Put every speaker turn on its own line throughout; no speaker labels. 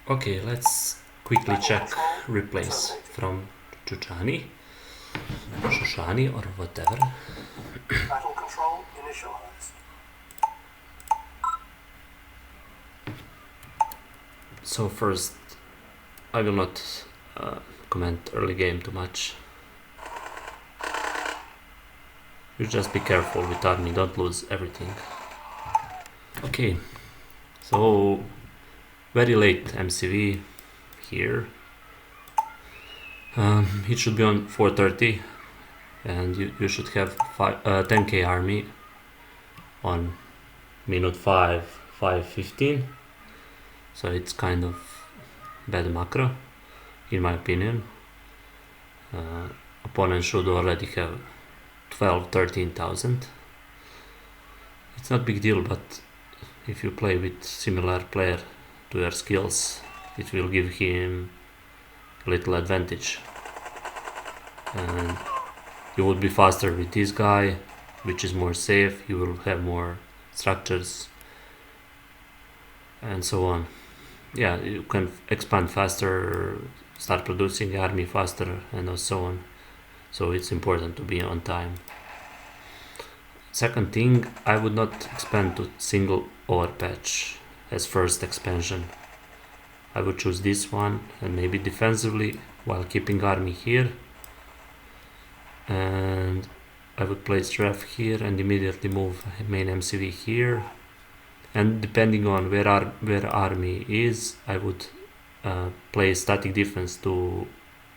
Okay, let's quickly check replays from Chouchani or whatever.
Battle control initialized.
So first, I will not comment early game too much. You just be careful with army, don't lose everything. Okay, so very late MCV here. It should be on 4:30, and you should have 10k army on minute 5:15. So it's kind of bad macro, in my opinion. Opponent should already have 12-13,000. It's not big deal, but if you play with similar player to your skills, it will give him a little advantage. And you would be faster with this guy, which is more safe. You will have more structures and so on. Yeah, you can expand faster, start producing army faster, and so on. So it's important to be on time. Second thing, I would not expand to single overpatch as first expansion. I would choose this one and maybe defensively while keeping army here. And I would place ref here and immediately move main MCV here. And depending on where army is, I would play static defense to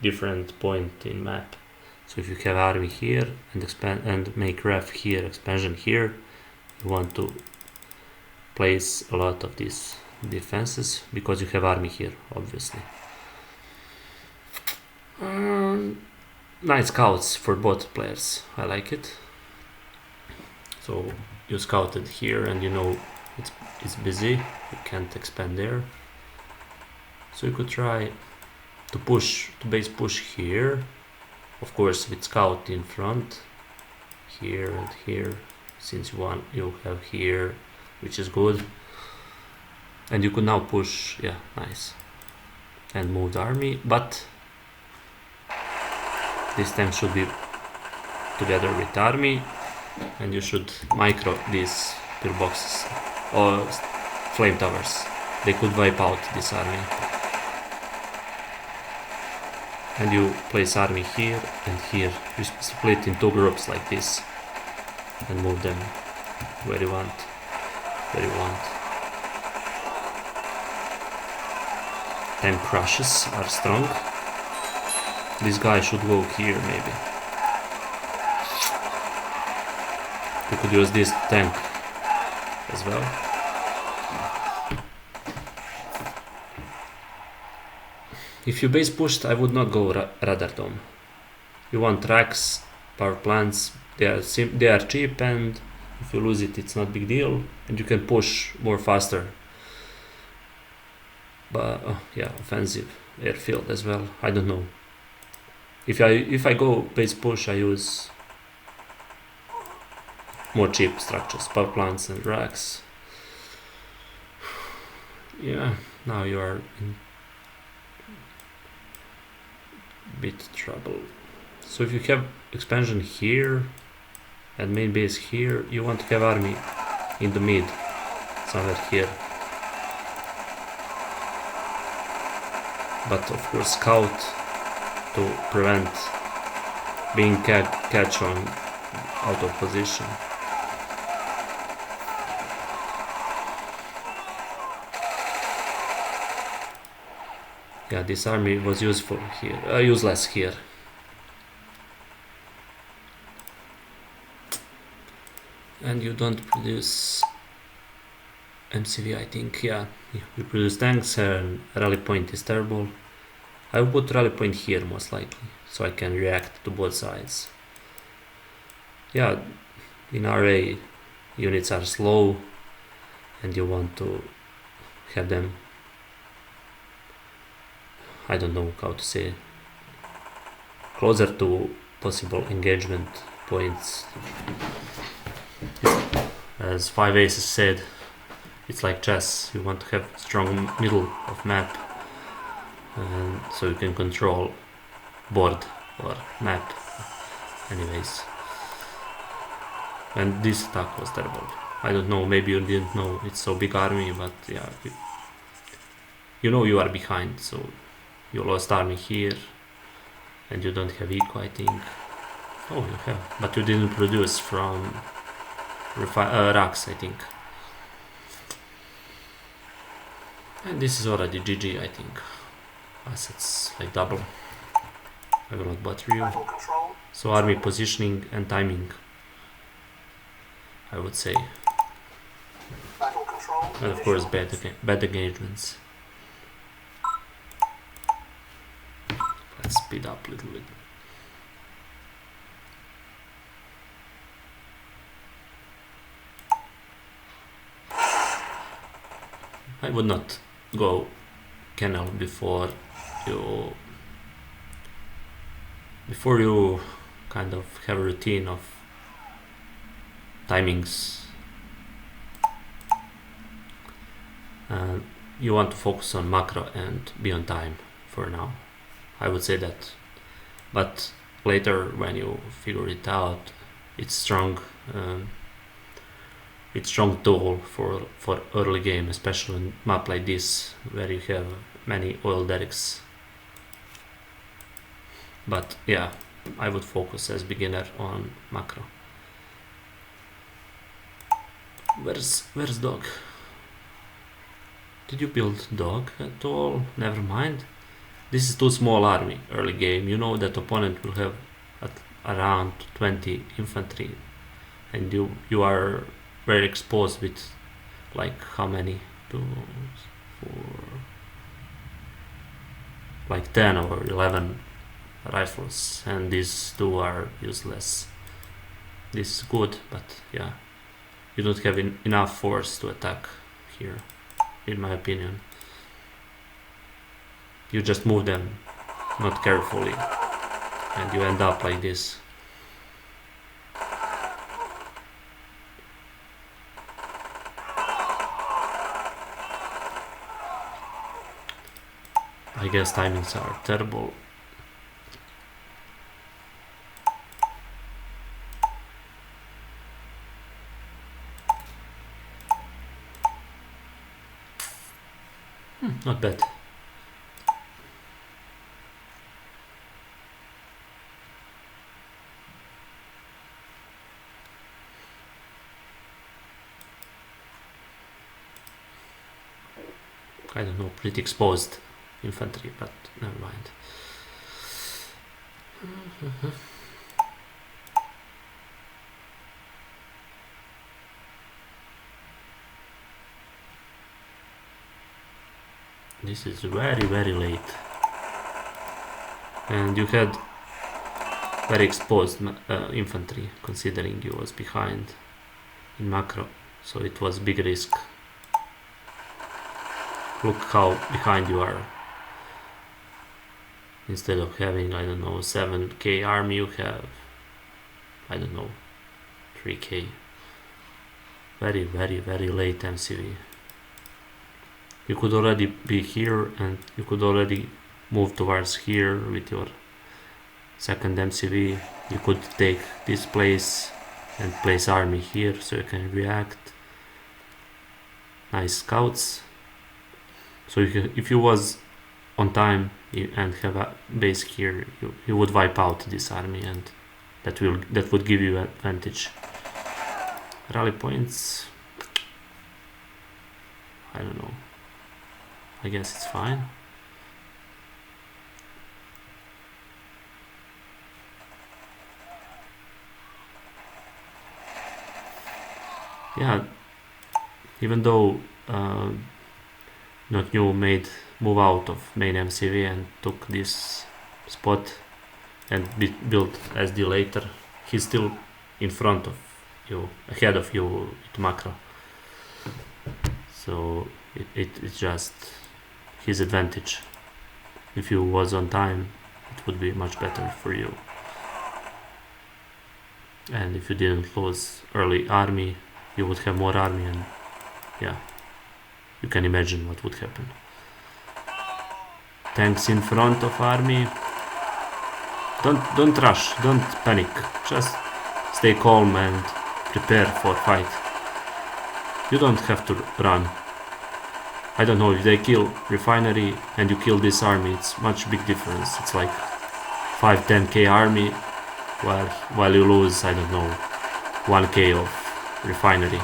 different point in map. So if you have army here and expand and make ref here, expansion here, you want to place a lot of these defenses because you have army here, obviously. Nice scouts for both players. I like it. So you scouted here and you know it's busy, you can't expand there. So you could try to base push here, of course with scout in front, here and here, since you have here, which is good. And you could now push, yeah, nice, and move the army, but this tank should be together with army, and you should micro these pillboxes or flame towers. They could wipe out this army. And you place army here and here. You split in two groups like this and move them where you want. Tank crushes are strong. This guy should go here maybe. You could use this tank as well. If you base pushed, I would not go radar dome. You want tracks, power plants, they are cheap, and if you lose it, it's not big deal, and you can push more faster. But yeah, offensive airfield as well. I don't know. If I go base push, I use more cheap structures, power plants and racks. Yeah, now you are in bit trouble. So if you have expansion here and main base here, you want to have army in the mid, somewhere here. But of course scout to prevent being catch on out of position. Yeah, this army was useful here, useless here. And you don't produce MCV, I think. Yeah, you produce tanks and rally point is terrible. I will put rally point here most likely, so I can react to both sides. Yeah, in RA units are slow and you want to have them, I don't know how to say, closer to possible engagement points. As 5 Aces said, it's like chess. You want to have strong middle of map and so you can control board or map anyways. And this attack was terrible. I don't know, maybe you didn't know it's so big army, but yeah, you know you are behind, so you lost army here and you don't have eco, I think. Oh, you have, but you didn't produce from racks, I think. And this is already GG, I think. Assets like double. I will not bother you. So army positioning and timing, I would say. And of course bad engagements. Let's speed up a little bit. I would not go canal before you kind of have a routine of timings. You want to focus on macro and be on time for now. I would say that, but later when you figure it out, it's strong. It's strong tool for early game, especially in map like this where you have many oil derricks. But yeah, I would focus as beginner on macro. Where's dog? Did you build dog at all? Never mind. This is too small army early game. You know that opponent will have around 20 infantry, and you are very exposed with like how many? 2, 4, like 10 or 11 rifles, and these two are useless. This is good, but yeah, you don't have enough force to attack here, in my opinion. You just move them not carefully and you end up like this. I guess timings are terrible. Not bad. I don't know, pretty exposed infantry, but never mind. This is very late, and you had very exposed infantry considering you was behind in macro, so it was big risk. Look how behind you are. Instead of having, I don't know, 7k army, you have, I don't know, 3k. Very late MCV. You could already be here and you could already move towards here with your second MCV. You could take this place and place army here so you can react. Nice scouts. So if you was on time and have a base here, you would wipe out this army, and that would give you advantage. Rally points, I don't know. I guess it's fine. Yeah, even though not new move out of main MCV and took this spot and built SD later, he's still in front of you, ahead of you with macro. So it's just his advantage. If you was on time, it would be much better for you. And if you didn't lose early army, you would have more army, and yeah, you can imagine what would happen. tanks in front of army. Don't rush, don't panic, just stay calm and prepare for fight. You don't have to run. I don't know, if they kill refinery and you kill this army, it's much big difference. It's like 5-10k army while you lose, I don't know, 1k of refinery.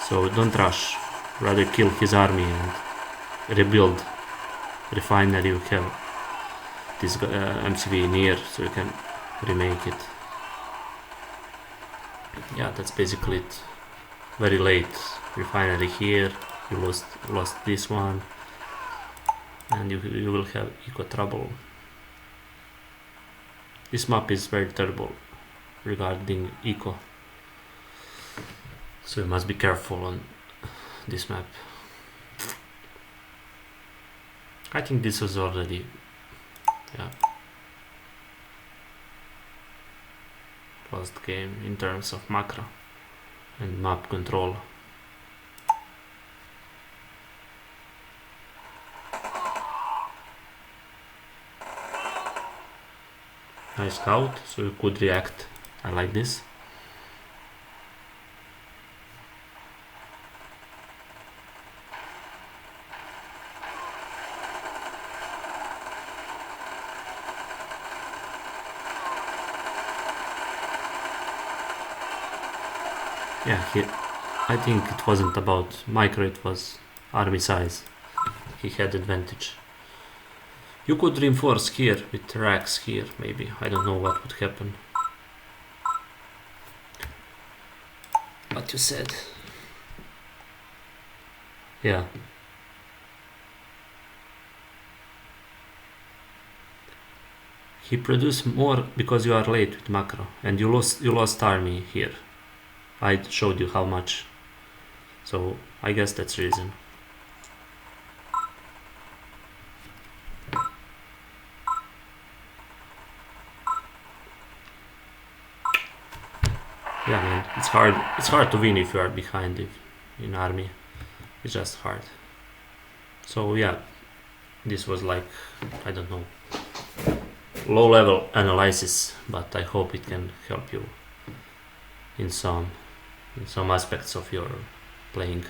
So don't rush, rather kill his army and rebuild refinery. You have this MCV near, so you can remake it. Yeah, that's basically it. Very late refinery here. You lost this one, and you will have eco trouble. This map is very terrible regarding eco, so you must be careful on this map. I think this was already, yeah, lost game in terms of macro and map control. Nice scout, so you could react. I like this. Yeah, I think it wasn't about micro, it was army size. He had advantage. You could reinforce here with racks here, maybe. I don't know what would happen. What you said. Yeah. He produced more because you are late with macro, and you lost army here. I showed you how much. So I guess that's the reason. Yeah, man, it's hard to win if you are behind in army. It's just hard. So yeah, this was like, I don't know, low level analysis, but I hope it can help you in some aspects of your playing.